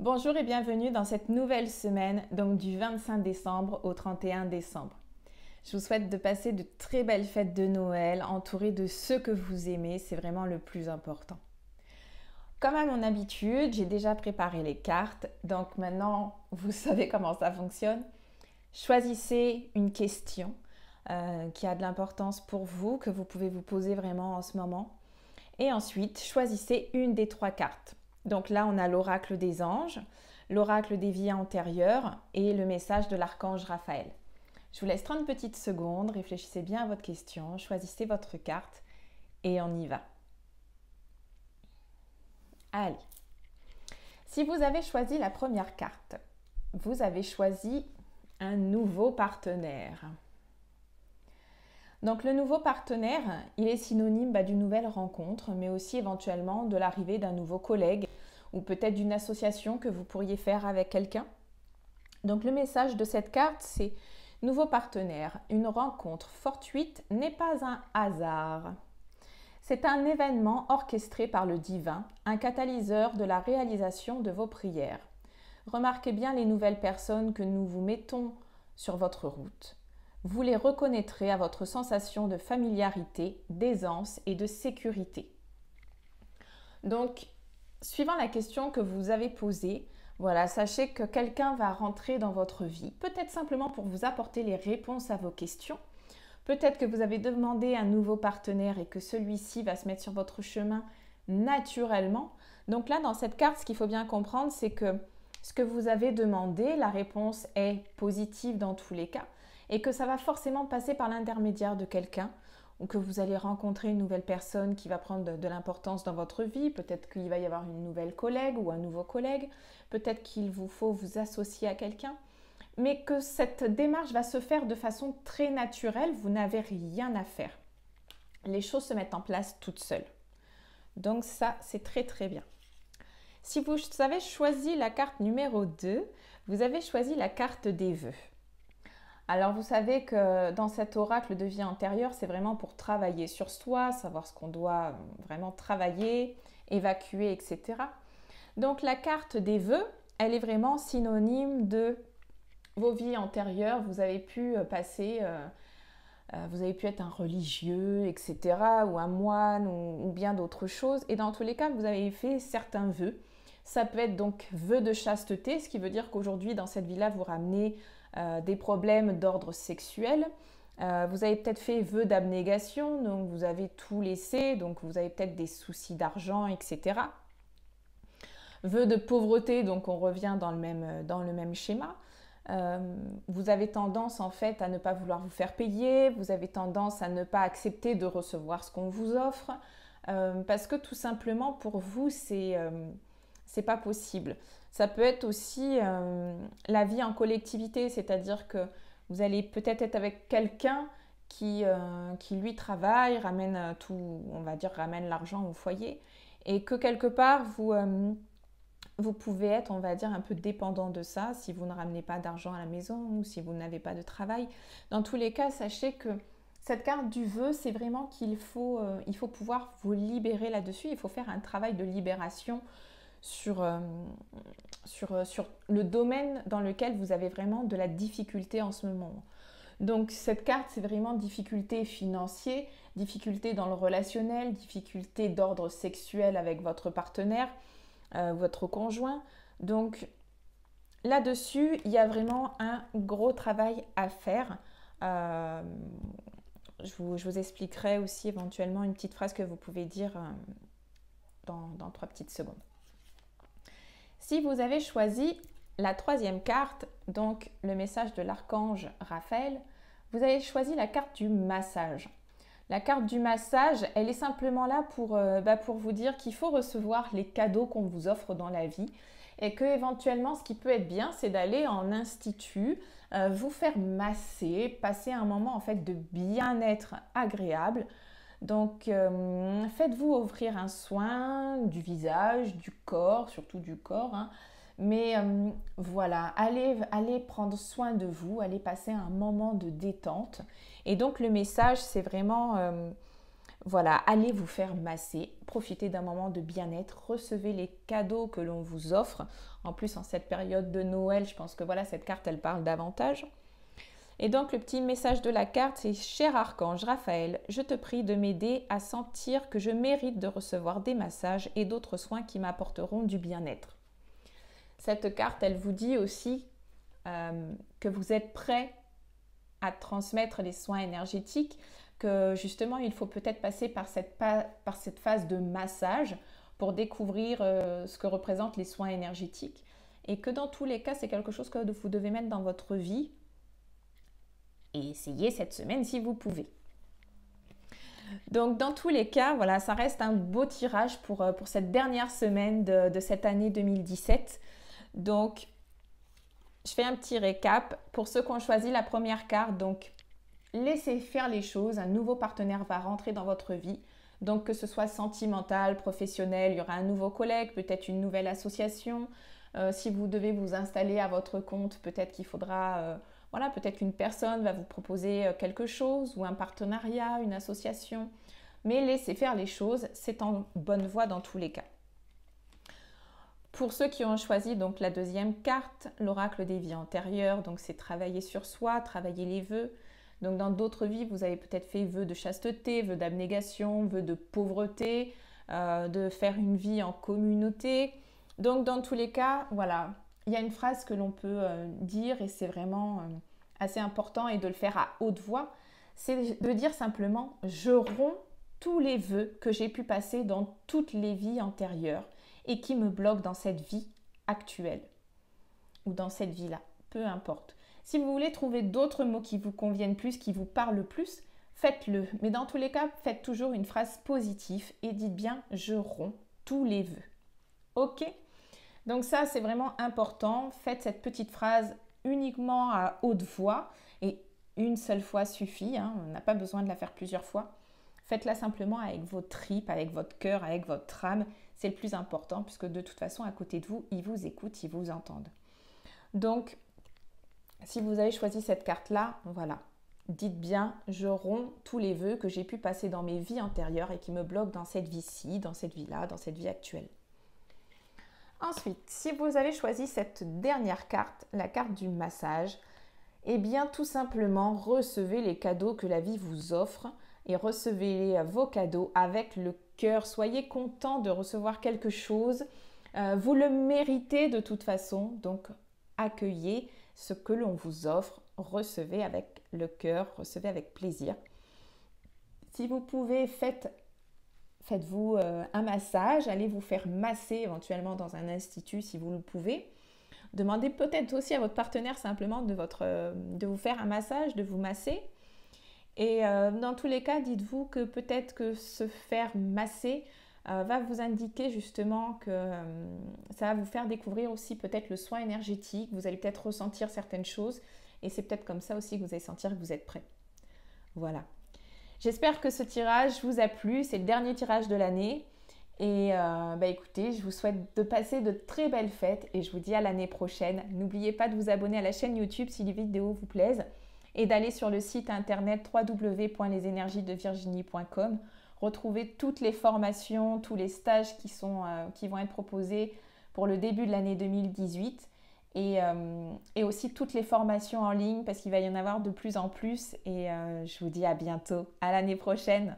Bonjour et bienvenue dans cette nouvelle semaine, donc du 25 décembre au 31 décembre. Je vous souhaite de passer de très belles fêtes de Noël, entourées de ceux que vous aimez, c'est vraiment le plus important. Comme à mon habitude, j'ai déjà préparé les cartes, donc maintenant vous savez comment ça fonctionne. Choisissez une question qui a de l'importance pour vous, que vous pouvez vous poser vraiment en ce moment. Et ensuite, choisissez une des trois cartes. Donc là, on a l'oracle des anges, l'oracle des vies antérieures et le message de l'archange Raphaël. Je vous laisse 30 petites secondes, réfléchissez bien à votre question, choisissez votre carte et on y va. Allez, si vous avez choisi la première carte, vous avez choisi un nouveau partenaire. Donc le nouveau partenaire, il est synonyme d'une nouvelle rencontre, mais aussi éventuellement de l'arrivée d'un nouveau collègue ou peut-être d'une association que vous pourriez faire avec quelqu'un. Donc le message de cette carte, c'est nouveau partenaire, une rencontre fortuite n'est pas un hasard. C'est un événement orchestré par le divin, un catalyseur de la réalisation de vos prières. Remarquez bien les nouvelles personnes que nous vous mettons sur votre route. Vous les reconnaîtrez à votre sensation de familiarité, d'aisance et de sécurité. Donc, suivant la question que vous avez posée, voilà, sachez que quelqu'un va rentrer dans votre vie, peut-être simplement pour vous apporter les réponses à vos questions. Peut-être que vous avez demandé un nouveau partenaire et que celui-ci va se mettre sur votre chemin naturellement. Donc là, dans cette carte, ce qu'il faut bien comprendre, c'est que ce que vous avez demandé, la réponse est positive dans tous les cas et que ça va forcément passer par l'intermédiaire de quelqu'un ou que vous allez rencontrer une nouvelle personne qui va prendre de l'importance dans votre vie. Peut-être qu'il va y avoir une nouvelle collègue ou un nouveau collègue. Peut-être qu'il vous faut vous associer à quelqu'un. Mais que cette démarche va se faire de façon très naturelle. Vous n'avez rien à faire. Les choses se mettent en place toutes seules. Donc ça, c'est très très bien. Si vous avez choisi la carte numéro 2, vous avez choisi la carte des vœux. Alors vous savez que dans cet oracle de vie antérieure, c'est vraiment pour travailler sur soi, savoir ce qu'on doit vraiment travailler, évacuer, etc. Donc la carte des vœux, elle est vraiment synonyme de vos vies antérieures. Vous avez pu passer, vous avez pu être un religieux, etc. ou un moine ou bien d'autres choses. Et dans tous les cas, vous avez fait certains vœux. Ça peut être donc vœux de chasteté, ce qui veut dire qu'aujourd'hui, dans cette vie-là, vous ramenez des problèmes d'ordre sexuel. Vous avez peut-être fait vœux d'abnégation, donc vous avez tout laissé, donc vous avez peut-être des soucis d'argent, etc. Vœux de pauvreté, donc on revient dans le même schéma. Vous avez tendance en fait à ne pas vouloir vous faire payer, vous avez tendance à ne pas accepter de recevoir ce qu'on vous offre, parce que tout simplement pour vous, c'est pas possible. Ça peut être aussi la vie en collectivité, c'est-à-dire que vous allez peut-être être avec quelqu'un qui lui travaille, ramène tout, on va dire, ramène l'argent au foyer, et que quelque part vous pouvez être, on va dire, un peu dépendant de ça si vous ne ramenez pas d'argent à la maison ou si vous n'avez pas de travail. Dans tous les cas, sachez que cette carte du vœu, c'est vraiment qu'il faut pouvoir vous libérer là-dessus. Il faut faire un travail de libération sur le domaine dans lequel vous avez vraiment de la difficulté en ce moment. Donc cette carte, c'est vraiment difficulté financière, difficulté dans le relationnel, difficulté d'ordre sexuel avec votre partenaire, votre conjoint. Donc là-dessus, il y a vraiment un gros travail à faire. Je vous expliquerai aussi éventuellement une petite phrase que vous pouvez dire dans 3 petites secondes. Si vous avez choisi la troisième carte, donc le message de l'archange Raphaël, vous avez choisi la carte du massage. La carte du massage, elle est simplement là pour vous dire qu'il faut recevoir les cadeaux qu'on vous offre dans la vie et que éventuellement, ce qui peut être bien, c'est d'aller en institut, vous faire masser, passer un moment en fait de bien-être agréable. Donc, faites-vous offrir un soin du visage, du corps, surtout du corps. Hein. Mais voilà, allez prendre soin de vous, allez passer un moment de détente. Et donc, le message, c'est vraiment Voilà, allez vous faire masser, profitez d'un moment de bien-être, recevez les cadeaux que l'on vous offre. En plus, en cette période de Noël, je pense que voilà, cette carte, elle parle davantage. Et donc, le petit message de la carte, c'est « Cher archange Raphaël, je te prie de m'aider à sentir que je mérite de recevoir des massages et d'autres soins qui m'apporteront du bien-être. » Cette carte, elle vous dit aussi que vous êtes prêt à transmettre les soins énergétiques, que justement, il faut peut-être passer par cette phase de massage pour découvrir ce que représentent les soins énergétiques. Et que dans tous les cas, c'est quelque chose que vous devez mettre dans votre vie. Et essayez cette semaine si vous pouvez. Donc dans tous les cas, voilà, ça reste un beau tirage pour cette dernière semaine de cette année 2017. Donc, je fais un petit récap. Pour ceux qui ont choisi la première carte, donc laissez faire les choses. Un nouveau partenaire va rentrer dans votre vie. Donc que ce soit sentimental, professionnel, il y aura un nouveau collègue, peut-être une nouvelle association. Si vous devez vous installer à votre compte, peut-être qu'il faudra... Voilà, peut-être qu'une personne va vous proposer quelque chose ou un partenariat, une association. Mais laissez faire les choses, c'est en bonne voie dans tous les cas. Pour ceux qui ont choisi donc la deuxième carte, l'oracle des vies antérieures, donc c'est travailler sur soi, travailler les vœux. Donc dans d'autres vies, vous avez peut-être fait vœux de chasteté, vœux d'abnégation, vœux de pauvreté, de faire une vie en communauté. Donc dans tous les cas, voilà, il y a une phrase que l'on peut dire et c'est vraiment assez important et de le faire à haute voix, c'est de dire simplement « Je romps tous les vœux que j'ai pu passer dans toutes les vies antérieures et qui me bloquent dans cette vie actuelle ou dans cette vie-là, peu importe. » Si vous voulez trouver d'autres mots qui vous conviennent plus, qui vous parlent plus, faites-le. Mais dans tous les cas, faites toujours une phrase positive et dites bien « Je romps tous les vœux ». Ok ? Donc ça, c'est vraiment important. Faites cette petite phrase uniquement à haute voix et une seule fois suffit. On n'a pas besoin de la faire plusieurs fois. Faites-la simplement avec vos tripes, avec votre cœur, avec votre âme. C'est le plus important puisque de toute façon, à côté de vous, ils vous écoutent, ils vous entendent. Donc, si vous avez choisi cette carte-là, voilà. Dites bien, je romps tous les vœux que j'ai pu passer dans mes vies antérieures et qui me bloquent dans cette vie-ci, dans cette vie-là, dans cette vie actuelle. Ensuite, si vous avez choisi cette dernière carte, la carte du massage, eh bien tout simplement recevez les cadeaux que la vie vous offre et recevez vos cadeaux avec le cœur. Soyez content de recevoir quelque chose. Vous le méritez de toute façon, donc accueillez ce que l'on vous offre, recevez avec le cœur, recevez avec plaisir. Si vous pouvez, faites-vous un massage, allez vous faire masser éventuellement dans un institut si vous le pouvez. Demandez peut-être aussi à votre partenaire simplement de vous faire un massage, de vous masser. Et dans tous les cas, dites-vous que peut-être que se faire masser va vous indiquer justement que ça va vous faire découvrir aussi peut-être le soin énergétique. Vous allez peut-être ressentir certaines choses et c'est peut-être comme ça aussi que vous allez sentir que vous êtes prêt. Voilà. J'espère que ce tirage vous a plu. C'est le dernier tirage de l'année. Et écoutez, je vous souhaite de passer de très belles fêtes et je vous dis à l'année prochaine. N'oubliez pas de vous abonner à la chaîne YouTube si les vidéos vous plaisent et d'aller sur le site internet www.lesenergiesdevirginie.com. Retrouver toutes les formations, tous les stages qui vont être proposés pour le début de l'année 2018 et aussi toutes les formations en ligne parce qu'il va y en avoir de plus en plus et je vous dis à bientôt, à l'année prochaine.